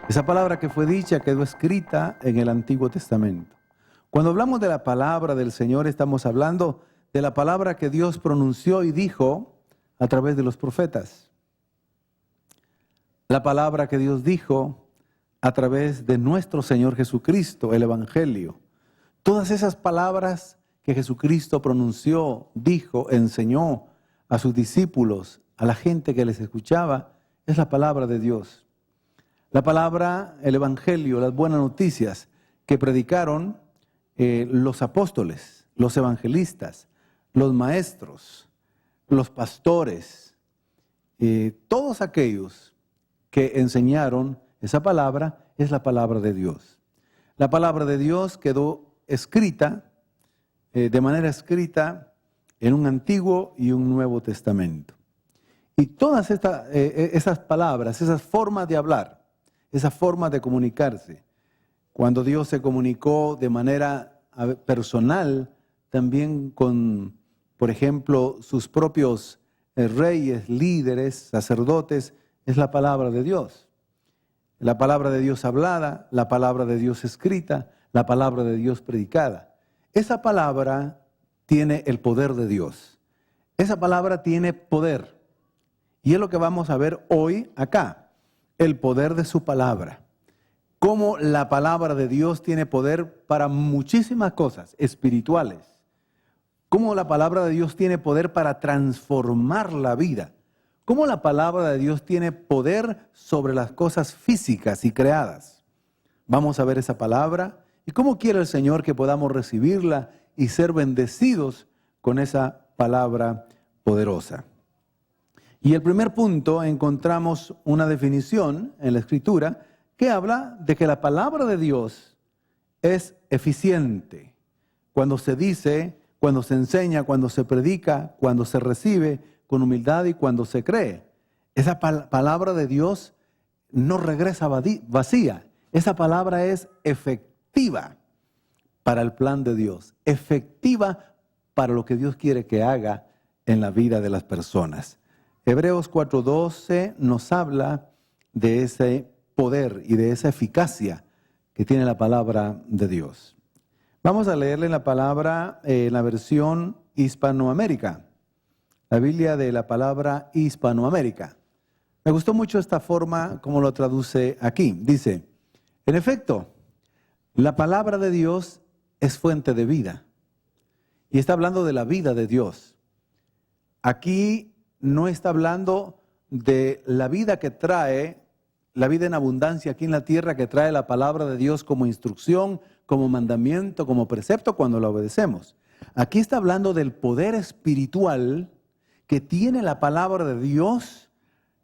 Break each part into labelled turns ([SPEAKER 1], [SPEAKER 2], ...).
[SPEAKER 1] Esa palabra que fue dicha quedó escrita en el Antiguo Testamento. Cuando hablamos de la palabra del Señor, estamos hablando de la palabra que Dios pronunció y dijo a través de los profetas. La palabra que Dios dijo a través de nuestro Señor Jesucristo, el Evangelio. Todas esas palabras que Jesucristo pronunció, dijo, enseñó a sus discípulos, a la gente que les escuchaba, es la palabra de Dios. La palabra, el Evangelio, las buenas noticias que predicaron los apóstoles, los evangelistas, los maestros, los pastores, todos aquellos que enseñaron esa palabra, es la palabra de Dios. La palabra de Dios quedó escrita, de manera escrita, en un Antiguo y un Nuevo Testamento. Y todas esas palabras, esas formas de hablar, esa forma de comunicarse, cuando Dios se comunicó de manera personal, también con, por ejemplo, sus propios reyes, líderes, sacerdotes, es la palabra de Dios. La palabra de Dios hablada, la palabra de Dios escrita, la palabra de Dios predicada. Esa palabra tiene el poder de Dios. Esa palabra tiene poder. Y es lo que vamos a ver hoy acá, el poder de su palabra. Cómo la palabra de Dios tiene poder para muchísimas cosas espirituales. Cómo la palabra de Dios tiene poder para transformar la vida. Cómo la palabra de Dios tiene poder sobre las cosas físicas y creadas. Vamos a ver esa palabra y cómo quiere el Señor que podamos recibirla y ser bendecidos con esa palabra poderosa. Y el primer punto, encontramos una definición en la Escritura que habla de que la palabra de Dios es eficiente. Cuando se dice, cuando se enseña, cuando se predica, cuando se recibe con humildad y cuando se cree. Esa palabra de Dios no regresa vacía. Esa palabra es efectiva para el plan de Dios, efectiva para lo que Dios quiere que haga en la vida de las personas. Hebreos 4:12 nos habla de ese poder y de esa eficacia que tiene la palabra de Dios. Vamos a leerle la palabra en la versión Hispanoamérica, la Biblia de la palabra Hispanoamérica. Me gustó mucho esta forma como lo traduce aquí. Dice, en efecto, la palabra de Dios es fuente de vida. Y está hablando de la vida de Dios. Aquí no está hablando de la vida que trae, la vida en abundancia aquí en la tierra que trae la palabra de Dios como instrucción, como mandamiento, como precepto cuando la obedecemos. Aquí está hablando del poder espiritual que tiene la palabra de Dios,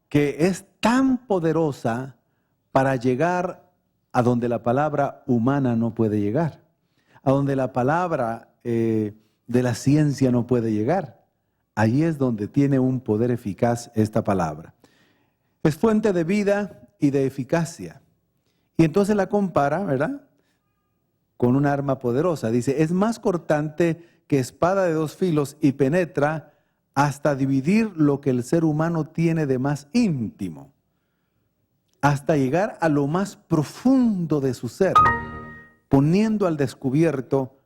[SPEAKER 1] que es tan poderosa para llegar a donde la palabra humana no puede llegar, a donde la palabra de la ciencia no puede llegar. Allí es donde tiene un poder eficaz esta palabra. Es fuente de vida y de eficacia. Y entonces la compara, ¿verdad?, con un arma poderosa. Dice, es más cortante que espada de dos filos y penetra hasta dividir lo que el ser humano tiene de más íntimo, hasta llegar a lo más profundo de su ser, poniendo al descubierto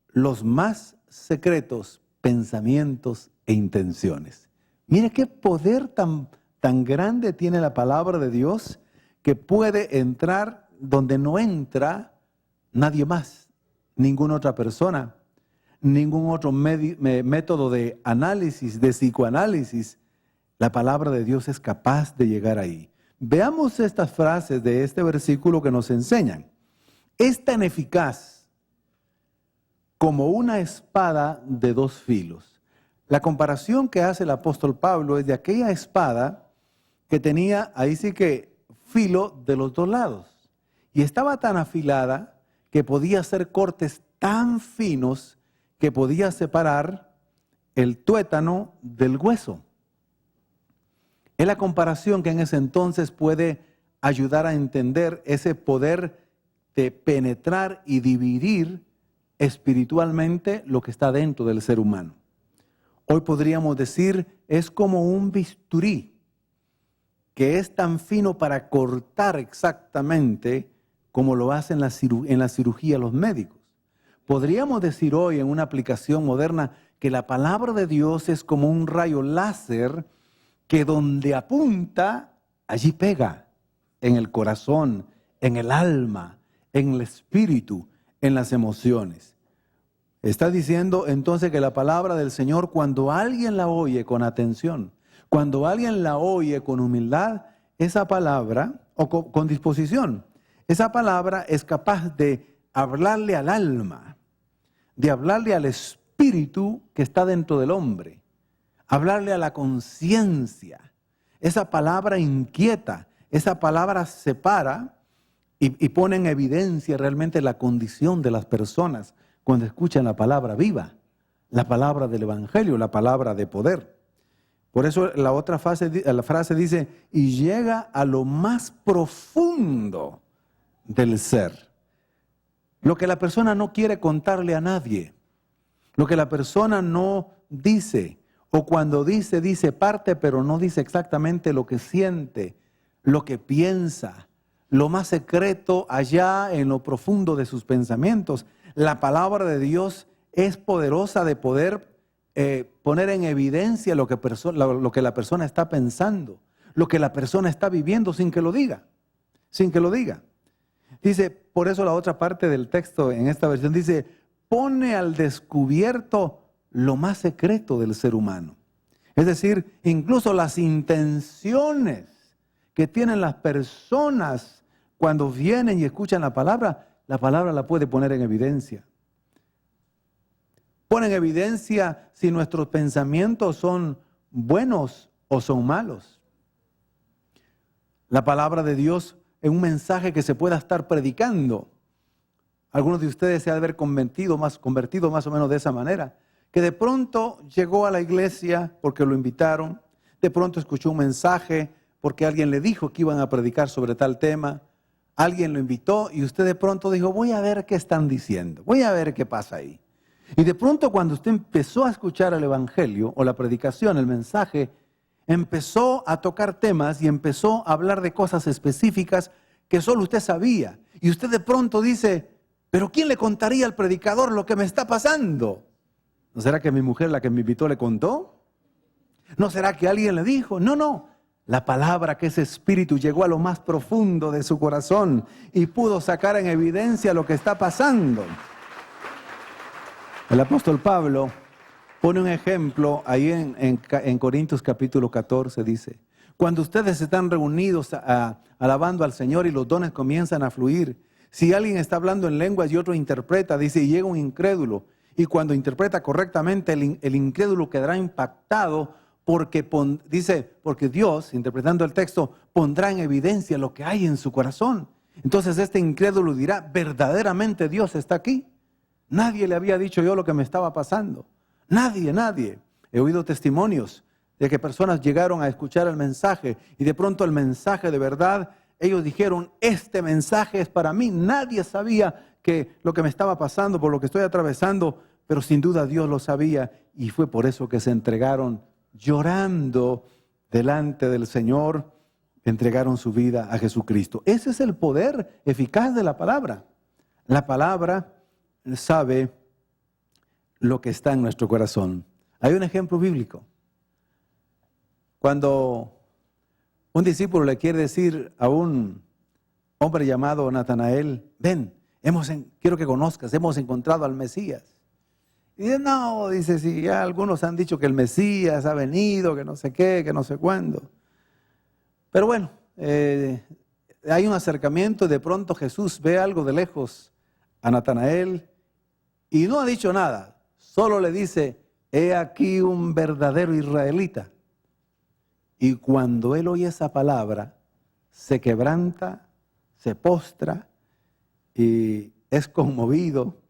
[SPEAKER 1] los más secretos pensamientos e intenciones. Mire qué poder tan grande tiene la palabra de Dios, que puede entrar donde no entra nadie más, ninguna otra persona, ningún otro método de análisis, de psicoanálisis. La palabra de Dios es capaz de llegar ahí. Veamos estas frases de este versículo que nos enseñan. Es tan eficaz como una espada de dos filos. La comparación que hace el apóstol Pablo es de aquella espada que tenía, ahí sí que, filo de los dos lados. Y estaba tan afilada que podía hacer cortes tan finos que podía separar el tuétano del hueso. Es la comparación que en ese entonces puede ayudar a entender ese poder de penetrar y dividir espiritualmente lo que está dentro del ser humano. Hoy podríamos decir, es como un bisturí que es tan fino para cortar exactamente como lo hacen en la cirugía los médicos. Podríamos decir hoy en una aplicación moderna que la palabra de Dios es como un rayo láser que donde apunta, allí pega, en el corazón, en el alma, en el espíritu, en las emociones. Está diciendo entonces que la palabra del Señor, cuando alguien la oye con atención, cuando alguien la oye con humildad, esa palabra, o con disposición, esa palabra es capaz de hablarle al alma, de hablarle al espíritu que está dentro del hombre, hablarle a la conciencia. Esa palabra inquieta, esa palabra separa y pone en evidencia realmente la condición de las personas cuando escuchan la palabra viva, la palabra del Evangelio, la palabra de poder. Por eso la otra frase dice, y llega a lo más profundo del ser. Lo que la persona no quiere contarle a nadie, lo que la persona no dice, o cuando dice parte, pero no dice exactamente lo que siente, lo que piensa, lo más secreto allá en lo profundo de sus pensamientos. La palabra de Dios es poderosa de poder poner en evidencia lo que la persona está pensando, lo que la persona está viviendo sin que lo diga, sin que lo diga. Dice, por eso la otra parte del texto en esta versión dice, pone al descubierto lo más secreto del ser humano. Es decir, incluso las intenciones que tienen las personas cuando vienen y escuchan la palabra la puede poner en evidencia. Pone en evidencia si nuestros pensamientos son buenos o son malos. La palabra de Dios es un mensaje que se pueda estar predicando. Algunos de ustedes se han de haber convertido más o menos de esa manera. Que de pronto llegó a la iglesia porque lo invitaron, de pronto escuchó un mensaje porque alguien le dijo que iban a predicar sobre tal tema, alguien lo invitó y usted de pronto dijo, voy a ver qué están diciendo, voy a ver qué pasa ahí. Y de pronto cuando usted empezó a escuchar el evangelio o la predicación, el mensaje, empezó a tocar temas y empezó a hablar de cosas específicas que solo usted sabía. Y usted de pronto dice, pero ¿quién le contaría al predicador lo que me está pasando? ¿No será que mi mujer, la que me invitó, le contó? ¿No será que alguien le dijo? No. La palabra que ese espíritu llegó a lo más profundo de su corazón y pudo sacar en evidencia lo que está pasando. El apóstol Pablo pone un ejemplo ahí en Corintios capítulo 14, dice, cuando ustedes están reunidos alabando al Señor y los dones comienzan a fluir, si alguien está hablando en lenguas y otro interpreta, dice, y llega un incrédulo, y cuando interpreta correctamente, el incrédulo quedará impactado porque Dios, interpretando el texto, pondrá en evidencia lo que hay en su corazón. Entonces este incrédulo dirá, verdaderamente Dios está aquí. Nadie le había dicho yo lo que me estaba pasando. Nadie. He oído testimonios de que personas llegaron a escuchar el mensaje y de pronto el mensaje de verdad, ellos dijeron, este mensaje es para mí. Nadie sabía que lo que me estaba pasando, por lo que estoy atravesando, pero sin duda Dios lo sabía y fue por eso que se entregaron llorando delante del Señor, entregaron su vida a Jesucristo. Ese es el poder eficaz de la palabra. La palabra sabe lo que está en nuestro corazón. Hay un ejemplo bíblico. Cuando un discípulo le quiere decir a un hombre llamado Natanael, ven, quiero que conozcas, hemos encontrado al Mesías. Y dice, no, dice, si ya algunos han dicho que el Mesías ha venido, que no sé qué, que no sé cuándo. Pero bueno, hay un acercamiento y de pronto Jesús ve algo de lejos a Natanael y no ha dicho nada, solo le dice, he aquí un verdadero israelita. Y cuando él oye esa palabra, se quebranta, se postra y es conmovido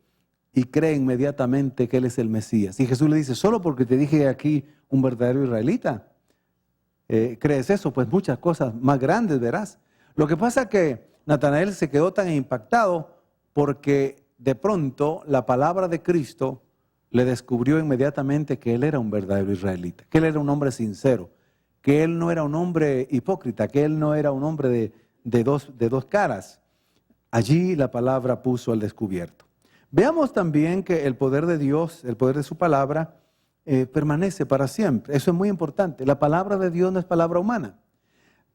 [SPEAKER 1] y cree inmediatamente que él es el Mesías. Y Jesús le dice, solo porque te dije aquí un verdadero israelita, ¿crees eso? Pues muchas cosas más grandes verás. Lo que pasa es que Natanael se quedó tan impactado porque de pronto la palabra de Cristo le descubrió inmediatamente que él era un verdadero israelita, que él era un hombre sincero, que él no era un hombre hipócrita, que él no era un hombre de dos caras. Allí la palabra puso al descubierto. Veamos también que el poder de Dios, el poder de su palabra, permanece para siempre. Eso es muy importante. La palabra de Dios no es palabra humana.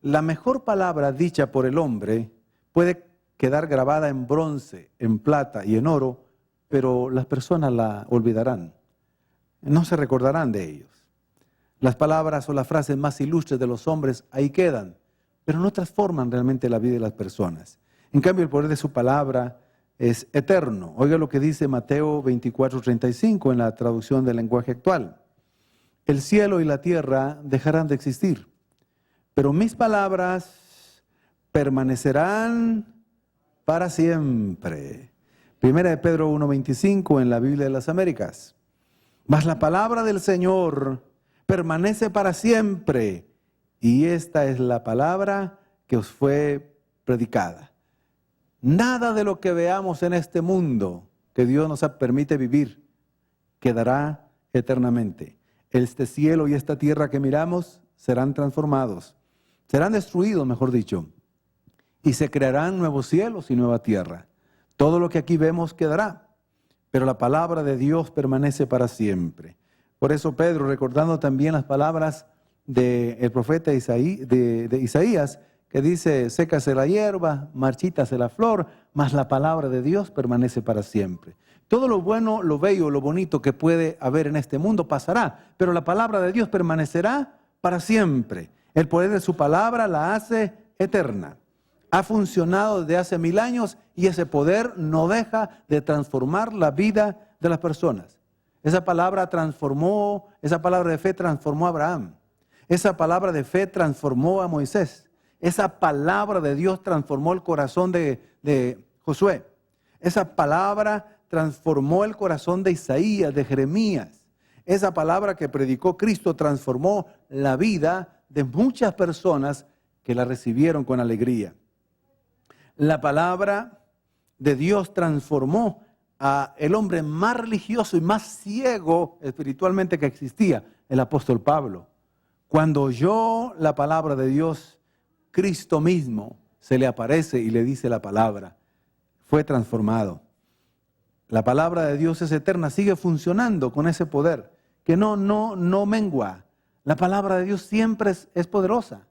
[SPEAKER 1] La mejor palabra dicha por el hombre puede quedar grabada en bronce, en plata y en oro, pero las personas la olvidarán. No se recordarán de ellos. Las palabras o las frases más ilustres de los hombres ahí quedan, pero no transforman realmente la vida de las personas. En cambio, el poder de su palabra es eterno. Oiga lo que dice Mateo 24:35 en la traducción del lenguaje actual. El cielo y la tierra dejarán de existir, pero mis palabras permanecerán para siempre. Primera de Pedro 1:25 en la Biblia de las Américas. Mas la palabra del Señor permanece para siempre, y esta es la palabra que os fue predicada. Nada de lo que veamos en este mundo que Dios nos permite vivir quedará eternamente. Este cielo y esta tierra que miramos serán transformados, serán destruidos, mejor dicho, y se crearán nuevos cielos y nueva tierra. Todo lo que aquí vemos quedará, pero la palabra de Dios permanece para siempre. Por eso Pedro, recordando también las palabras del profeta Isaías, que dice, sécase la hierba, marchítase la flor, mas la palabra de Dios permanece para siempre. Todo lo bueno, lo bello, lo bonito que puede haber en este mundo pasará, pero la palabra de Dios permanecerá para siempre. El poder de su palabra la hace eterna. Ha funcionado desde hace 1000 años y ese poder no deja de transformar la vida de las personas. Esa palabra de fe transformó a Abraham. Esa palabra de fe transformó a Moisés. Esa palabra de Dios transformó el corazón de Josué. Esa palabra transformó el corazón de Isaías, de Jeremías. Esa palabra que predicó Cristo transformó la vida de muchas personas que la recibieron con alegría. La palabra de Dios transformó a el hombre más religioso y más ciego espiritualmente que existía, el apóstol Pablo. Cuando oyó la palabra de Dios, Cristo mismo se le aparece y le dice la palabra. Fue transformado. La palabra de Dios es eterna, sigue funcionando con ese poder que no mengua. La palabra de Dios siempre es poderosa.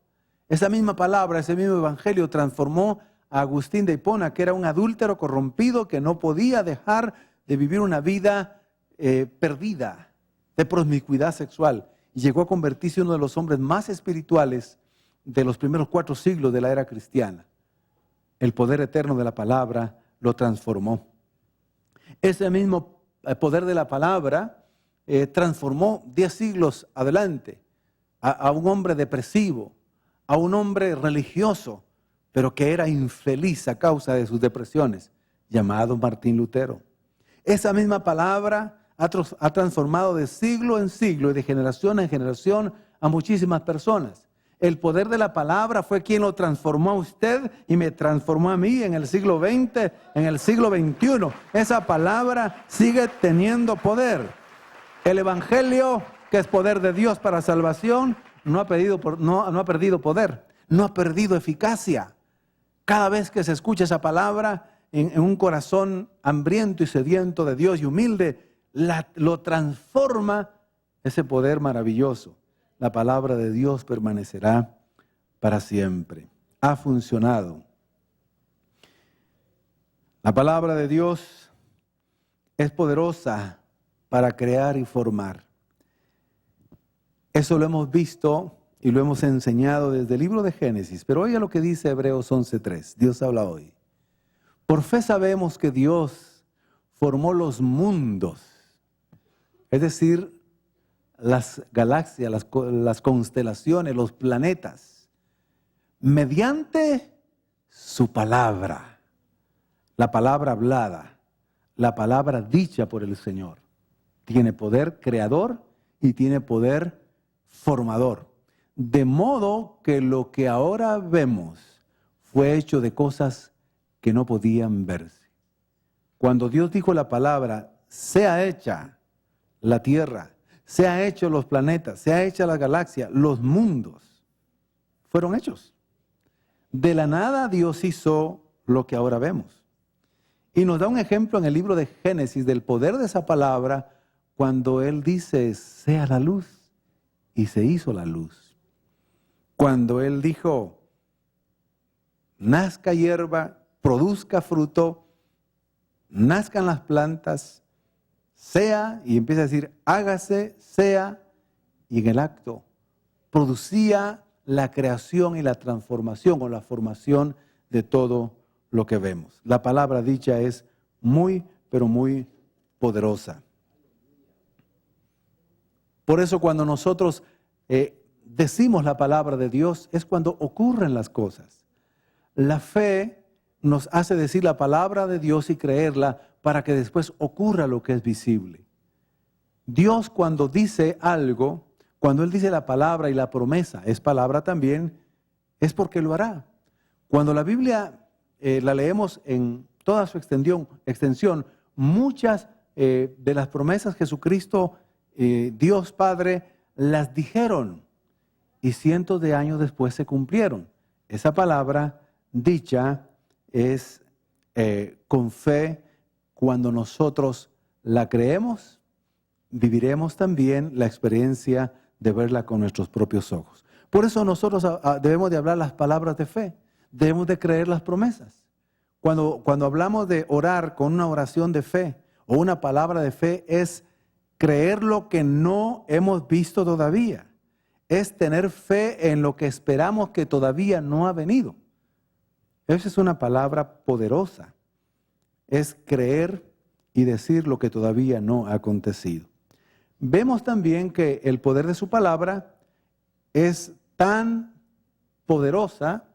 [SPEAKER 1] Esa misma palabra, ese mismo evangelio transformó a Agustín de Hipona, que era un adúltero corrompido que no podía dejar de vivir una vida perdida de promiscuidad sexual. Y llegó a convertirse en uno de los hombres más espirituales de los primeros 4 siglos de la era cristiana. El poder eterno de la palabra lo transformó. Ese mismo poder de la palabra transformó 10 siglos adelante a un hombre depresivo, a un hombre religioso, pero que era infeliz a causa de sus depresiones, llamado Martín Lutero. Esa misma palabra ha transformado de siglo en siglo y de generación en generación a muchísimas personas. El poder de la palabra fue quien lo transformó a usted y me transformó a mí en el siglo XX, en el siglo XXI. Esa palabra sigue teniendo poder. El evangelio, que es poder de Dios para salvación, no ha perdido poder, no ha perdido eficacia. Cada vez que se escucha esa palabra en un corazón hambriento y sediento de Dios y humilde, lo transforma ese poder maravilloso. La palabra de Dios permanecerá para siempre. Ha funcionado. La palabra de Dios es poderosa para crear y formar. Eso lo hemos visto y lo hemos enseñado desde el libro de Génesis. Pero oiga lo que dice Hebreos 11:3. Dios habla hoy. Por fe sabemos que Dios formó los mundos, es decir, las galaxias, las constelaciones, los planetas, mediante su palabra, la palabra hablada, la palabra dicha por el Señor. Tiene poder creador y tiene poder formador. De modo que lo que ahora vemos fue hecho de cosas que no podían verse. Cuando Dios dijo la palabra, sea hecha la tierra, sea hecho los planetas, sea hecha la galaxia, los mundos. fueron hechos. De la nada Dios hizo lo que ahora vemos. Y nos da un ejemplo en el libro de Génesis del poder de esa palabra cuando Él dice, sea la luz, y se hizo la luz. Cuando Él dijo, nazca hierba, produzca fruto, nazcan las plantas, sea, y empieza a decir, hágase, sea, y en el acto producía la creación y la transformación o la formación de todo lo que vemos. La palabra dicha es muy, pero muy poderosa. Por eso cuando nosotros decimos la palabra de Dios es cuando ocurren las cosas. La fe nos hace decir la palabra de Dios y creerla para que después ocurra lo que es visible. Dios cuando dice algo, cuando Él dice la palabra y la promesa es palabra también, es porque lo hará. Cuando la Biblia la leemos en toda su extensión, muchas de las promesas Jesucristo, Dios Padre, las dijeron y cientos de años después se cumplieron. Esa palabra dicha es con fe. Cuando nosotros la creemos, viviremos también la experiencia de verla con nuestros propios ojos. Por eso nosotros debemos de hablar las palabras de fe, debemos de creer las promesas. Cuando hablamos de orar con una oración de fe o una palabra de fe, es creer lo que no hemos visto todavía. Es tener fe en lo que esperamos que todavía no ha venido. Esa es una palabra poderosa. Es creer y decir lo que todavía no ha acontecido. Vemos también que el poder de su palabra es tan poderosa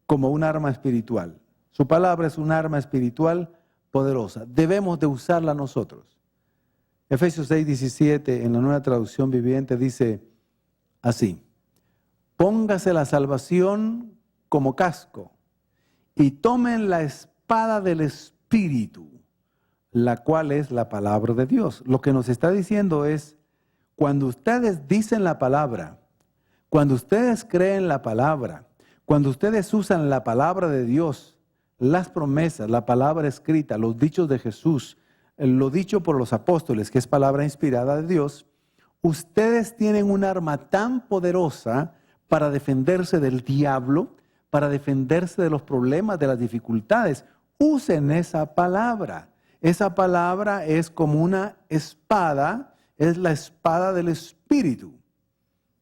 [SPEAKER 1] como un arma espiritual. Su palabra es un arma espiritual poderosa. Debemos de usarla nosotros. Efesios 6:17 en la Nueva Traducción Viviente dice así: póngase la salvación como casco y tomen la espada del Espíritu, la cual es la palabra de Dios. Lo que nos está diciendo es, cuando ustedes dicen la palabra, cuando ustedes creen la palabra, cuando ustedes usan la palabra de Dios, las promesas, la palabra escrita, los dichos de Jesús, lo dicho por los apóstoles, que es palabra inspirada de Dios, ustedes tienen un arma tan poderosa para defenderse del diablo, para defenderse de los problemas, de las dificultades. Usen esa palabra. Esa palabra es como una espada, es la espada del Espíritu.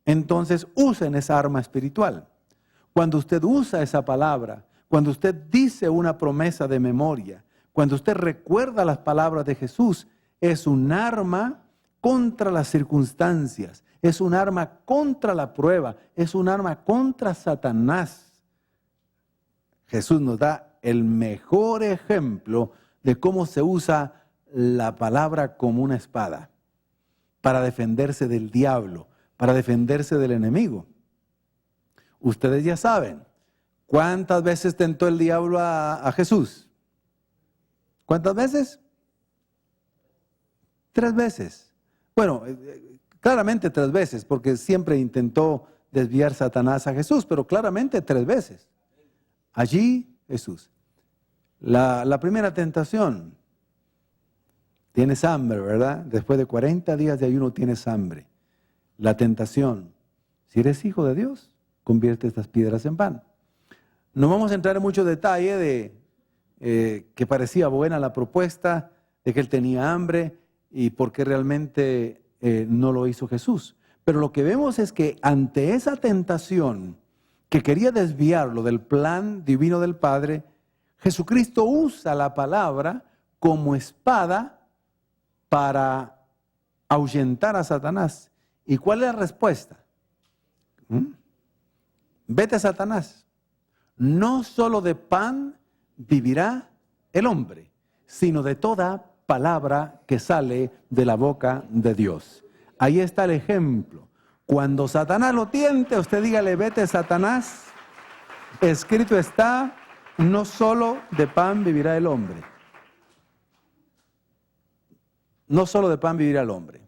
[SPEAKER 1] Entonces usen esa arma espiritual. Cuando usted usa esa palabra, cuando usted dice una promesa de memoria, cuando usted recuerda las palabras de Jesús, es un arma contra las circunstancias, es un arma contra la prueba, es un arma contra Satanás. Jesús nos da el mejor ejemplo de cómo se usa la palabra como una espada para defenderse del diablo, para defenderse del enemigo. Ustedes ya saben, ¿cuántas veces tentó el diablo a Jesús? ¿Cuántas veces? 3 veces. Bueno, claramente 3 veces, porque siempre intentó desviar Satanás a Jesús, pero claramente 3 veces. Allí Jesús. La primera tentación, tienes hambre, ¿verdad? Después de 40 días de ayuno tienes hambre. La tentación, si eres hijo de Dios, convierte estas piedras en pan. No vamos a entrar en mucho detalle de que parecía buena la propuesta, de que él tenía hambre y por qué realmente no lo hizo Jesús. Pero lo que vemos es que ante esa tentación que quería desviarlo del plan divino del Padre, Jesucristo usa la palabra como espada para ahuyentar a Satanás. ¿Y cuál es la respuesta? Vete, Satanás. No solo de pan vivirá el hombre, sino de toda palabra que sale de la boca de Dios. Ahí está el ejemplo. Cuando Satanás lo tiente, usted dígale, vete, Satanás. Escrito está, no solo de pan vivirá el hombre. No solo de pan vivirá el hombre.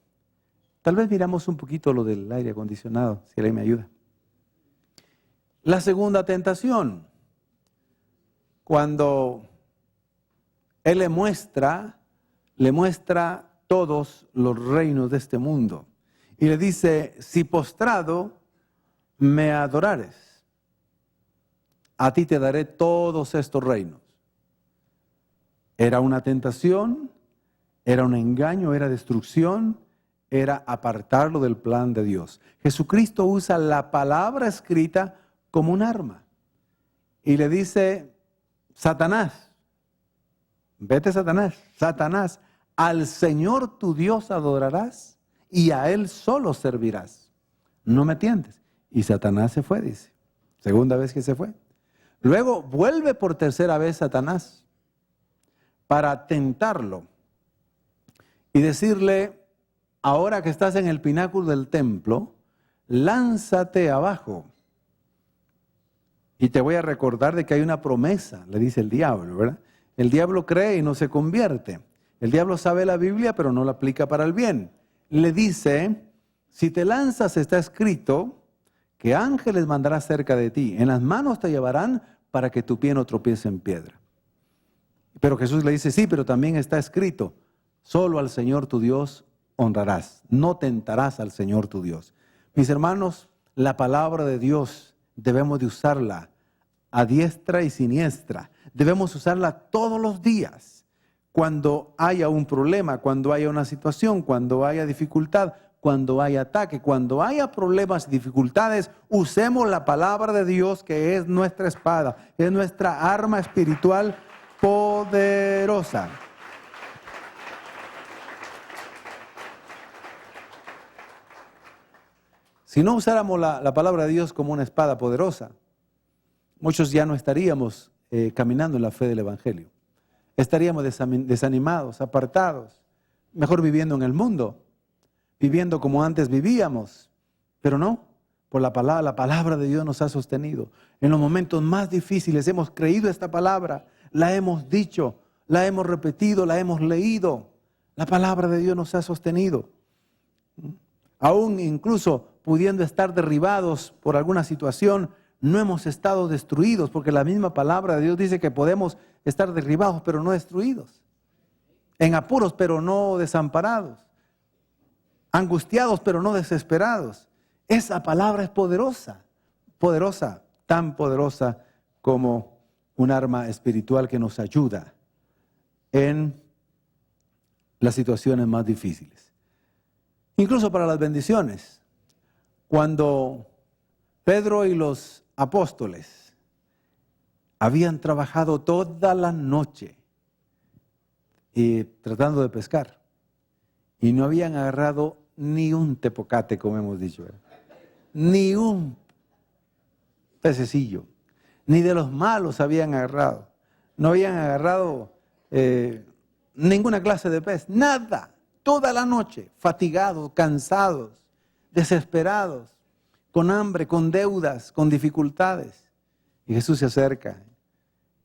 [SPEAKER 1] Tal vez miramos un poquito lo del aire acondicionado, si alguien me ayuda. La segunda tentación, cuando Él le muestra todos los reinos de este mundo. Y le dice, si postrado me adorares, a ti te daré todos estos reinos. Era una tentación, era un engaño, era destrucción, era apartarlo del plan de Dios. Jesucristo usa la palabra escrita como un arma. Y le dice, Satanás, vete Satanás, al Señor tu Dios adorarás y a Él solo servirás. No me tientes. Y Satanás se fue, dice. Segunda vez que se fue. Luego vuelve por tercera vez Satanás para tentarlo y decirle, ahora que estás en el pináculo del templo, lánzate abajo. Y te voy a recordar de que hay una promesa, le dice el diablo, ¿verdad? El diablo cree y no se convierte. El diablo sabe la Biblia, pero no la aplica para el bien. Le dice, si te lanzas, está escrito, que ángeles mandará cerca de ti. En las manos te llevarán para que tu pie no tropiece en piedra. Pero Jesús le dice, sí, pero también está escrito, solo al Señor tu Dios honrarás. No tentarás al Señor tu Dios. Mis hermanos, la palabra de Dios debemos de usarla a diestra y siniestra. Debemos usarla todos los días. Cuando haya un problema, cuando haya una situación, cuando haya dificultad, cuando haya ataque, cuando haya problemas y dificultades, usemos la palabra de Dios, que es nuestra espada, es nuestra arma espiritual poderosa. Si no usáramos la palabra de Dios como una espada poderosa, muchos ya no estaríamos caminando en la fe del Evangelio. Estaríamos desanimados, apartados, mejor viviendo en el mundo, viviendo como antes vivíamos. Pero no, por la palabra de Dios nos ha sostenido. En los momentos más difíciles hemos creído esta palabra, la hemos dicho, la hemos repetido, la hemos leído. La palabra de Dios nos ha sostenido. Aún incluso pudiendo estar derribados por alguna situación, no hemos estado destruidos, porque la misma palabra de Dios dice que podemos estar derribados, pero no destruidos. En apuros, pero no desamparados. Angustiados, pero no desesperados. Esa palabra es poderosa, poderosa, tan poderosa como un arma espiritual que nos ayuda en las situaciones más difíciles. Incluso para las bendiciones. Cuando Pedro y los apóstoles habían trabajado toda la noche tratando de pescar y no habían agarrado ni un tepocate, como hemos dicho, ni un pececillo, ni de los malos habían agarrado, no habían agarrado ninguna clase de pez, nada, toda la noche, fatigados, cansados, desesperados, con hambre, con deudas, con dificultades. Y Jesús se acerca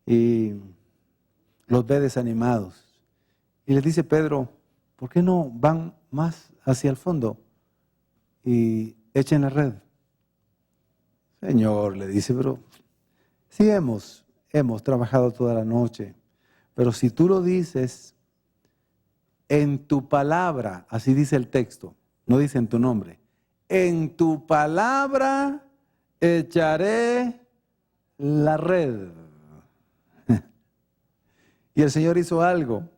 [SPEAKER 1] y los ve desanimados. Y les dice, Pedro, ¿por qué no van más hacia el fondo y echen la red? Señor, le dice, pero sí hemos trabajado toda la noche, pero si tú lo dices, en tu palabra, así dice el texto, no dice en tu nombre, en tu palabra echaré la red. Y el Señor hizo algo.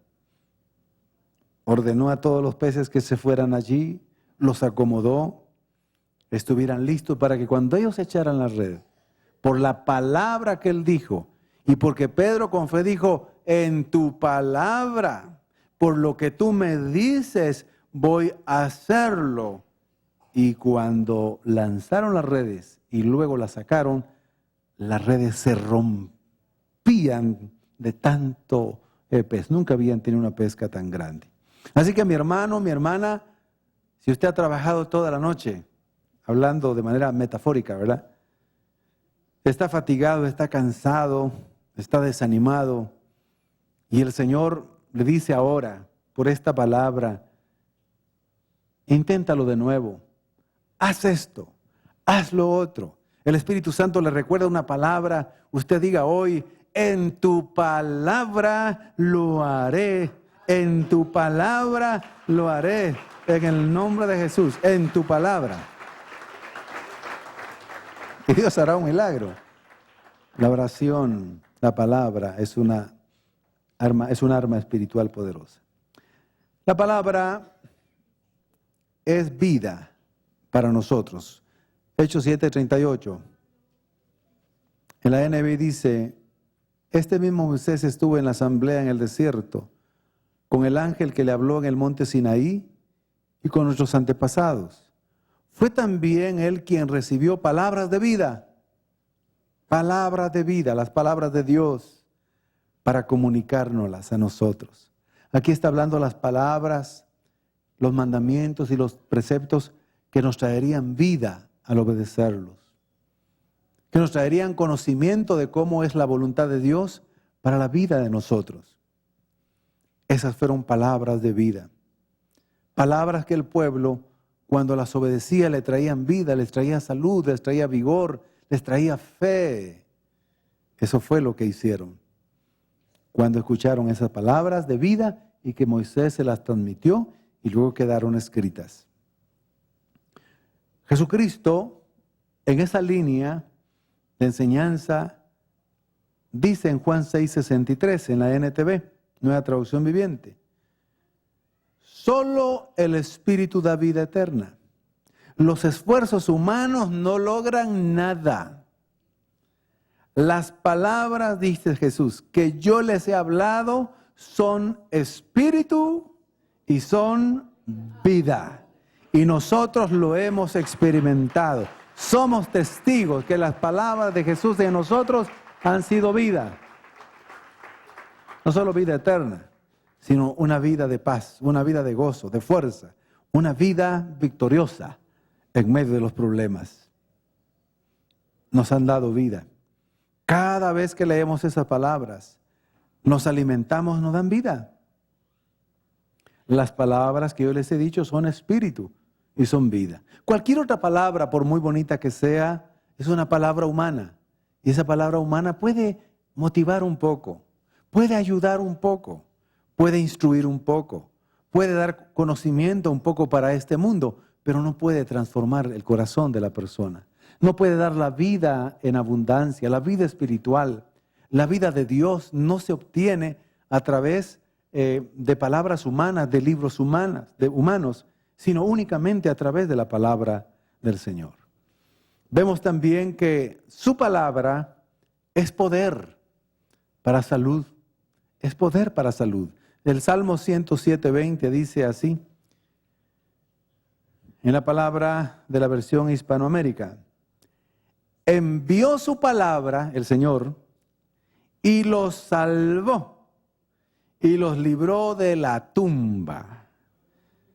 [SPEAKER 1] Ordenó a todos los peces que se fueran allí, los acomodó, estuvieran listos para que cuando ellos echaran la red, por la palabra que Él dijo, y porque Pedro con fe dijo, en tu palabra, por lo que tú me dices, voy a hacerlo. Y cuando lanzaron las redes y luego las sacaron, las redes se rompían de tanto pez. Nunca habían tenido una pesca tan grande. Así que mi hermano, mi hermana, si usted ha trabajado toda la noche, hablando de manera metafórica, ¿verdad? Está fatigado, está cansado, está desanimado. Y el Señor le dice ahora, por esta palabra, inténtalo de nuevo. Haz esto, haz lo otro. el Espíritu Santo le recuerda una palabra, usted diga hoy, en tu palabra lo haré, en tu palabra lo haré, en el nombre de Jesús, en tu palabra. Y Dios hará un milagro. La oración, la palabra es un arma espiritual poderosa. La palabra es vida para nosotros. Hechos 7:38. En la NBI dice, este mismo Moisés estuvo en la asamblea en el desierto, con el ángel que le habló en el monte Sinaí y con nuestros antepasados. Fue también él quien recibió palabras de vida, las palabras de Dios, para comunicárnoslas a nosotros. Aquí está hablando las palabras, los mandamientos y los preceptos que nos traerían vida al obedecerlos, que nos traerían conocimiento de cómo es la voluntad de Dios para la vida de nosotros. Esas fueron palabras de vida, palabras que el pueblo, cuando las obedecía, le traían vida, les traía salud, les traía vigor, les traía fe. Eso fue lo que hicieron cuando escucharon esas palabras de vida y que Moisés se las transmitió y luego quedaron escritas. Jesucristo, en esa línea de enseñanza, dice en Juan 6:63, en la NTV, Nueva Traducción Viviente, solo el Espíritu da vida eterna. Los esfuerzos humanos no logran nada. Las palabras, dice Jesús, que yo les he hablado son espíritu y son vida. Y nosotros lo hemos experimentado. Somos testigos que las palabras de Jesús de nosotros han sido vida. No solo vida eterna, sino una vida de paz, una vida de gozo, de fuerza, una vida victoriosa en medio de los problemas. Nos han dado vida. Cada vez que leemos esas palabras, nos alimentamos, nos dan vida. Las palabras que yo les he dicho son espíritu y son vida. Cualquier otra palabra, por muy bonita que sea, es una palabra humana. Y esa palabra humana puede motivar un poco, puede ayudar un poco, puede instruir un poco, puede dar conocimiento un poco para este mundo, pero no puede transformar el corazón de la persona. No puede dar la vida en abundancia, la vida espiritual. La vida de Dios no se obtiene a través de palabras humanas, de libros humanos, sino únicamente a través de la palabra del Señor. Vemos también que su palabra es poder para salud. Es poder para salud. El Salmo 107:20 dice así, en la palabra de la versión Hispanoamérica, envió su palabra, el Señor, y los salvó y los libró de la tumba.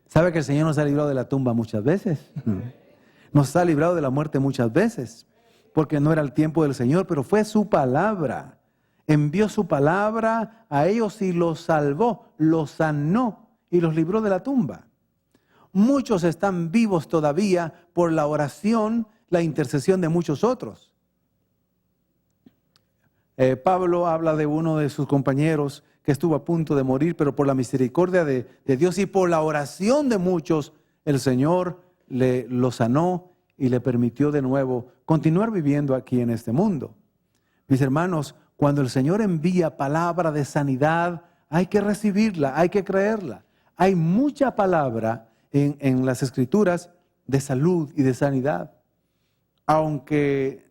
[SPEAKER 1] ¿Sabe que el Señor nos ha librado de la tumba muchas veces? Nos ha librado de la muerte muchas veces, porque no era el tiempo del Señor, pero fue su palabra. Envió su palabra a ellos y los salvó, los sanó y los libró de la tumba. Muchos están vivos todavía por la oración, la intercesión de muchos otros. Pablo habla de uno de sus compañeros que estuvo a punto de morir, pero por la misericordia de Dios y por la oración de muchos, el Señor lo sanó y le permitió de nuevo continuar viviendo aquí en este mundo. Mis hermanos, cuando el Señor envía palabra de sanidad, hay que recibirla, hay que creerla. Hay mucha palabra en las Escrituras de salud y de sanidad. Aunque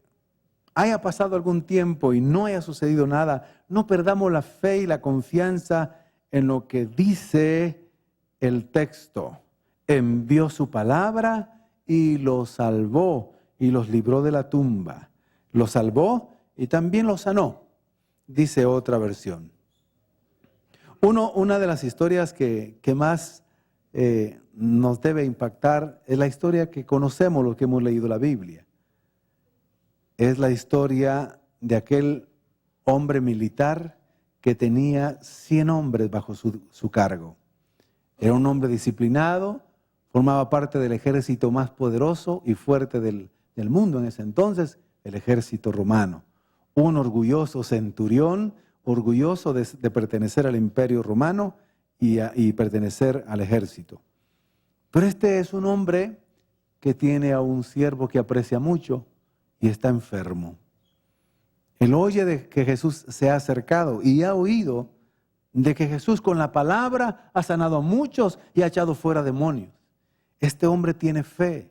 [SPEAKER 1] haya pasado algún tiempo y no haya sucedido nada, no perdamos la fe y la confianza en lo que dice el texto. Envió su palabra y los salvó y los libró de la tumba. Los salvó y también los sanó, dice otra versión. Una de las historias que más nos debe impactar es la historia que conocemos los que hemos leído la Biblia. Es la historia de aquel hombre militar que tenía 100 hombres bajo su cargo. Era un hombre disciplinado, formaba parte del ejército más poderoso y fuerte del mundo en ese entonces, el ejército romano. Un orgulloso centurión, orgulloso de pertenecer al imperio romano y pertenecer al ejército. Pero este es un hombre que tiene a un siervo que aprecia mucho y está enfermo. Él oye de que Jesús se ha acercado y ha oído de que Jesús con la palabra ha sanado a muchos y ha echado fuera demonios. Este hombre tiene fe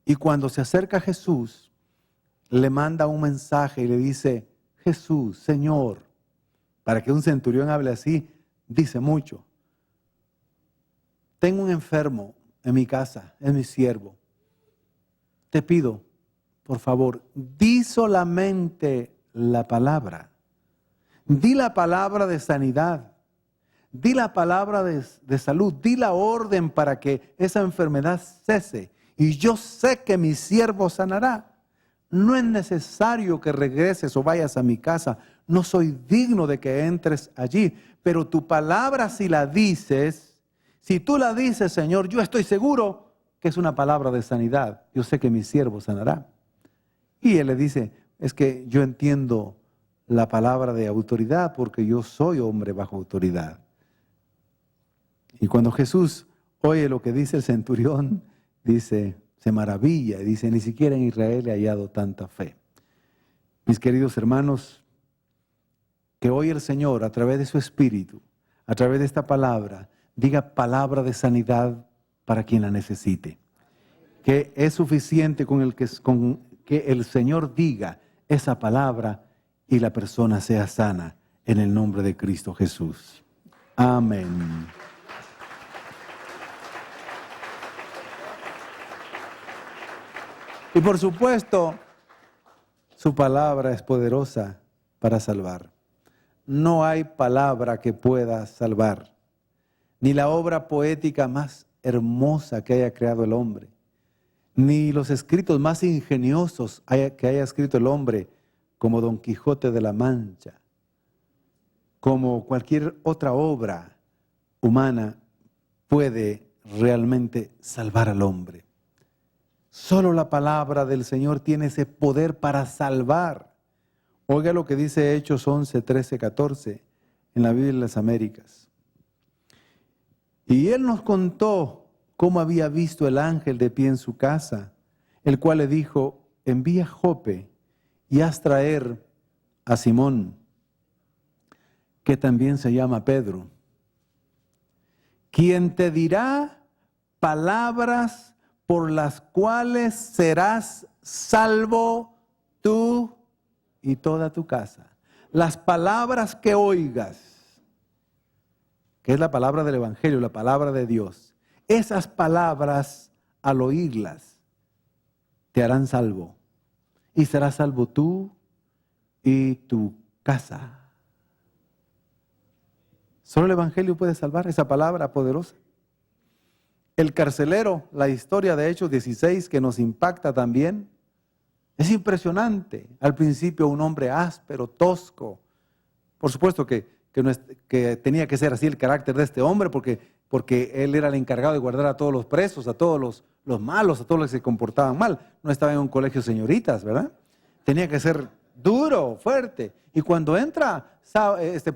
[SPEAKER 1] y cuando se acerca a Jesús, le manda un mensaje y le dice, Jesús, Señor, para que un centurión hable así, dice mucho. Tengo un enfermo en mi casa, es mi siervo. Te pido, por favor, di solamente la palabra. Di la palabra de sanidad. Di la palabra de salud. Di la orden para que esa enfermedad cese. Y yo sé que mi siervo sanará. No es necesario que regreses o vayas a mi casa. No soy digno de que entres allí. Pero tu palabra si la dices, si tú la dices, Señor, yo estoy seguro que es una palabra de sanidad. Yo sé que mi siervo sanará. Y él le dice, es que yo entiendo la palabra de autoridad porque yo soy hombre bajo autoridad. Y cuando Jesús oye lo que dice el centurión, dice, se maravilla y dice, ni siquiera en Israel he hallado tanta fe. Mis queridos hermanos, que hoy el Señor, a través de su Espíritu, a través de esta palabra, diga palabra de sanidad para quien la necesite. Que es suficiente con que el Señor diga esa palabra y la persona sea sana en el nombre de Cristo Jesús. Amén. Y por supuesto, su palabra es poderosa para salvar. No hay palabra que pueda salvar, ni la obra poética más hermosa que haya creado el hombre, ni los escritos más ingeniosos que haya escrito el hombre, como Don Quijote de la Mancha, como cualquier otra obra humana, puede realmente salvar al hombre. Solo la palabra del Señor tiene ese poder para salvar. Oiga lo que dice Hechos 11, 13, 14 en la Biblia de las Américas. Y él nos contó cómo había visto el ángel de pie en su casa, el cual le dijo, envía a Jope y haz traer a Simón, que también se llama Pedro, quien te dirá palabras por las cuales serás salvo tú y toda tu casa. Las palabras que oigas, que es la palabra del Evangelio, la palabra de Dios, esas palabras al oírlas te harán salvo. Y serás salvo tú y tu casa. Solo el Evangelio puede salvar esa palabra poderosa. El carcelero, la historia de Hechos 16 que nos impacta también, es impresionante. Al principio un hombre áspero, tosco. Por supuesto que tenía que ser así el carácter de este hombre porque él era el encargado de guardar a todos los presos, a todos los malos, a todos los que se comportaban mal. No estaba en un colegio de señoritas, ¿verdad? Tenía que ser duro, fuerte. Y cuando entra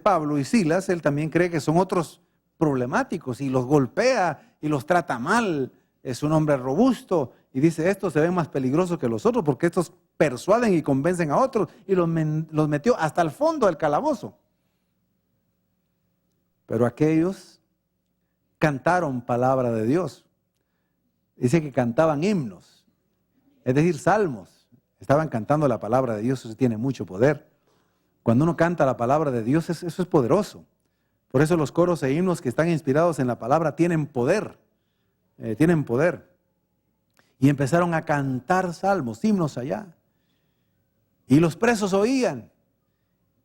[SPEAKER 1] Pablo y Silas, él también cree que son otros problemáticos y los golpea y los trata mal. Es un hombre robusto y dice, estos se ven más peligrosos que los otros porque estos persuaden y convencen a otros, y los metió hasta el fondo del calabozo. Pero aquellos cantaron palabra de Dios. Dice que cantaban himnos, es decir, salmos. Estaban cantando la palabra de Dios. Eso tiene mucho poder. Cuando uno canta la palabra de Dios, eso es poderoso. Por eso los coros e himnos que están inspirados en la palabra tienen poder. Tienen poder. Y empezaron a cantar salmos, himnos allá. Y los presos oían.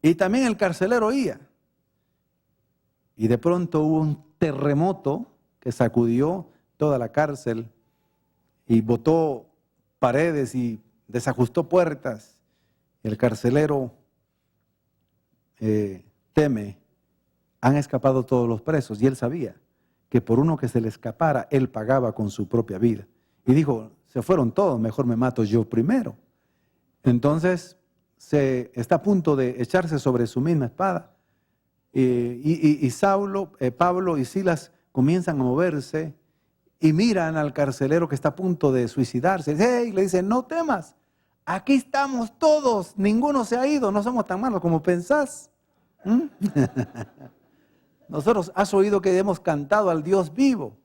[SPEAKER 1] Y también el carcelero oía. Y de pronto hubo un terremoto que sacudió toda la cárcel y botó paredes y desajustó puertas. El carcelero teme, han escapado todos los presos, y él sabía que por uno que se le escapara, él pagaba con su propia vida. Y dijo, se fueron todos, mejor me mato yo primero. Entonces se está a punto de echarse sobre su misma espada. Pablo y Silas comienzan a moverse y miran al carcelero que está a punto de suicidarse. ¡Hey! Le dicen, no temas, aquí estamos todos, ninguno se ha ido, no somos tan malos como pensás. ¿Mm? Nosotros has oído que hemos cantado al Dios vivo.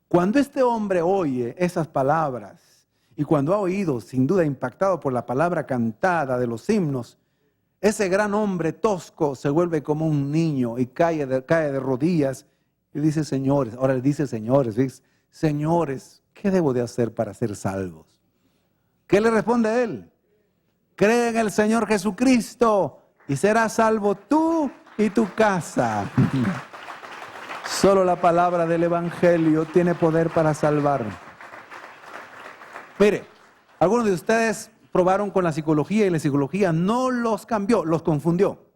[SPEAKER 1] Cuando este hombre oye esas palabras y cuando ha oído, sin duda impactado por la palabra cantada de los himnos, ese gran hombre tosco se vuelve como un niño y cae de rodillas y dice, señores, ahora le dice señores, ¿ves? Señores, ¿qué debo de hacer para ser salvos? ¿Qué le responde él? Cree en el Señor Jesucristo y serás salvo tú y tu casa. Solo la palabra del Evangelio tiene poder para salvar. Mire, algunos de ustedes probaron con la psicología y la psicología no los cambió, los confundió.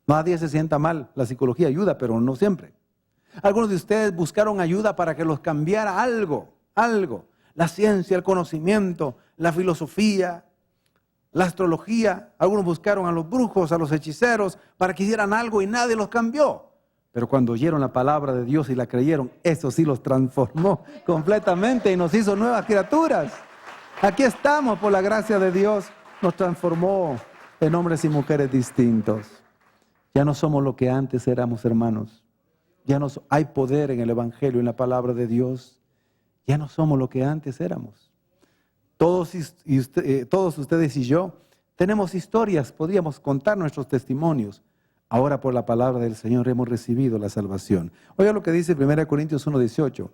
[SPEAKER 1] Nadie se sienta mal, la psicología ayuda, pero no siempre. Algunos de ustedes buscaron ayuda para que los cambiara algo. La ciencia, el conocimiento, la filosofía, la astrología. Algunos buscaron a los brujos, a los hechiceros, para que hicieran algo y nadie los cambió. Pero cuando oyeron la palabra de Dios y la creyeron, eso sí los transformó completamente y nos hizo nuevas criaturas. Aquí estamos por la gracia de Dios, nos transformó en hombres y mujeres distintos. Ya no somos lo que antes éramos, hermanos. Ya no hay poder en el Evangelio, en la palabra de Dios. Ya no somos lo que antes éramos. Todos ustedes y yo tenemos historias, podríamos contar nuestros testimonios. Ahora por la palabra del Señor hemos recibido la salvación. Oiga lo que dice 1 Corintios 1:18.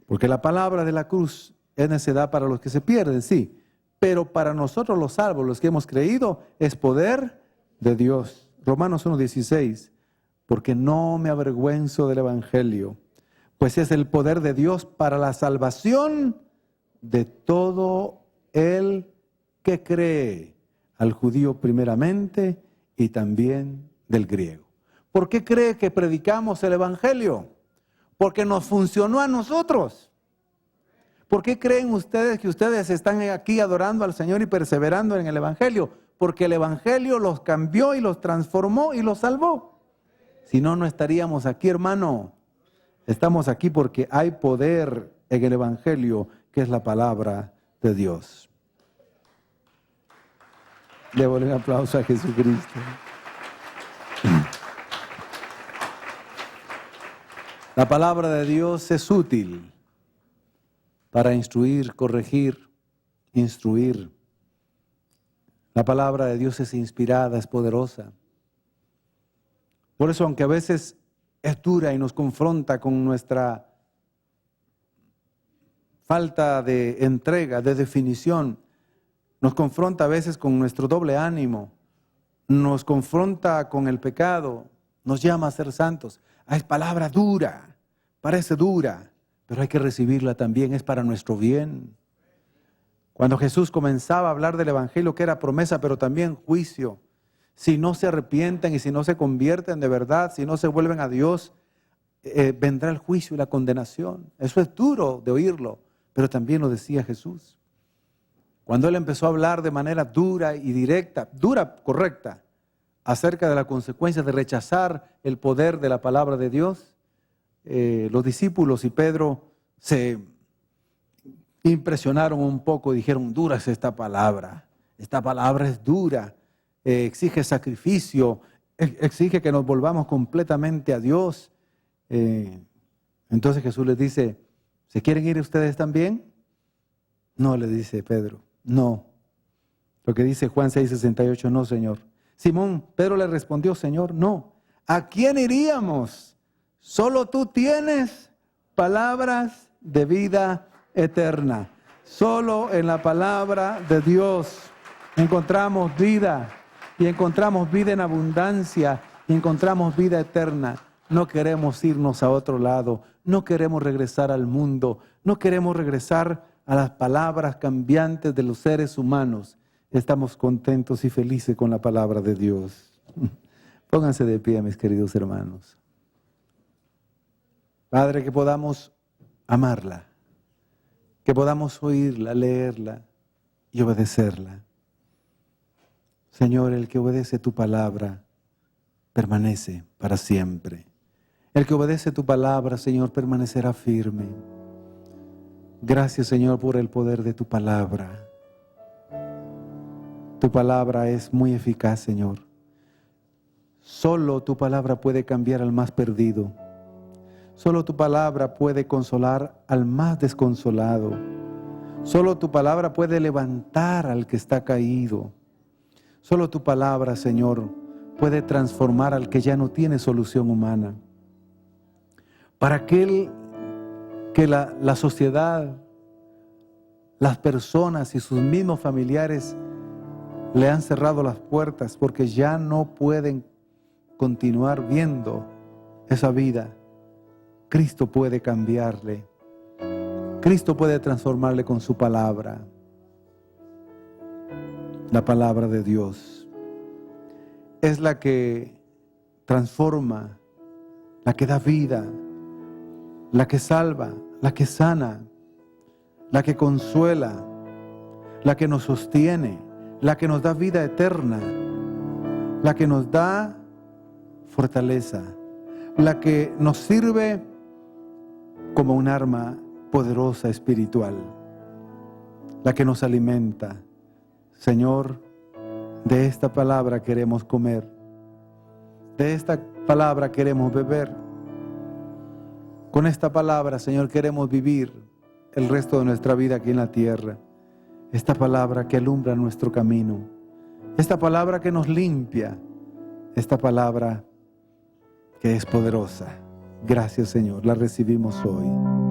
[SPEAKER 1] Porque la palabra de la cruz es necedad para los que se pierden, sí. Pero para nosotros los salvos, los que hemos creído, es poder de Dios. Romanos 1:16. Porque no me avergüenzo del Evangelio, pues es el poder de Dios para la salvación de todo el que cree, al judío primeramente y también del griego. ¿Por qué cree que predicamos el Evangelio? Porque nos funcionó a nosotros. ¿Por qué creen ustedes que ustedes están aquí adorando al Señor y perseverando en el Evangelio? Porque el Evangelio los cambió y los transformó y los salvó. Si no, no estaríamos aquí, hermano. Estamos aquí porque hay poder en el Evangelio, que es la palabra de Dios. Démosle un aplauso a Jesucristo. La palabra de Dios es útil para instruir, corregir, instruir. La palabra de Dios es inspirada, es poderosa. Por eso, aunque a veces es dura y nos confronta con nuestra falta de entrega, de definición, nos confronta a veces con nuestro doble ánimo, nos confronta con el pecado, nos llama a ser santos. Es palabra dura, parece dura, pero hay que recibirla también, es para nuestro bien. Cuando Jesús comenzaba a hablar del Evangelio, que era promesa, pero también juicio, si no se arrepienten y si no se convierten de verdad, si no se vuelven a Dios, vendrá el juicio y la condenación. Eso es duro de oírlo, pero también lo decía Jesús. Cuando Él empezó a hablar de manera dura y directa, dura, correcta, acerca de la consecuencia de rechazar el poder de la palabra de Dios, los discípulos y Pedro se impresionaron un poco y dijeron, dura es esta palabra es dura. Exige sacrificio, exige que nos volvamos completamente a Dios. Entonces Jesús les dice, ¿se quieren ir ustedes también? No, le dice Pedro, no. Lo que dice Juan 6:68, no, Señor. Pedro le respondió, Señor, no. ¿A quién iríamos? Solo tú tienes palabras de vida eterna. Solo en la palabra de Dios encontramos vida. Y encontramos vida en abundancia, y encontramos vida eterna. No queremos irnos a otro lado, no queremos regresar al mundo, no queremos regresar a las palabras cambiantes de los seres humanos. Estamos contentos y felices con la palabra de Dios. Pónganse de pie, mis queridos hermanos. Padre, que podamos amarla, que podamos oírla, leerla y obedecerla. Señor, el que obedece tu palabra permanece para siempre. El que obedece tu palabra, Señor, permanecerá firme. Gracias, Señor, por el poder de tu palabra. Tu palabra es muy eficaz, Señor. Solo tu palabra puede cambiar al más perdido. Solo tu palabra puede consolar al más desconsolado. Solo tu palabra puede levantar al que está caído. Solo tu palabra, Señor, puede transformar al que ya no tiene solución humana. Para aquel que la sociedad, las personas y sus mismos familiares le han cerrado las puertas porque ya no pueden continuar viendo esa vida, Cristo puede cambiarle. Cristo puede transformarle con su palabra. La palabra de Dios es la que transforma, la que da vida, la que salva, la que sana, la que consuela, la que nos sostiene, la que nos da vida eterna, la que nos da fortaleza, la que nos sirve como un arma poderosa espiritual, la que nos alimenta. Señor, de esta palabra queremos comer, de esta palabra queremos beber. Con esta palabra, Señor, queremos vivir el resto de nuestra vida aquí en la tierra. Esta palabra que alumbra nuestro camino, esta palabra que nos limpia, esta palabra que es poderosa. Gracias, Señor, la recibimos hoy.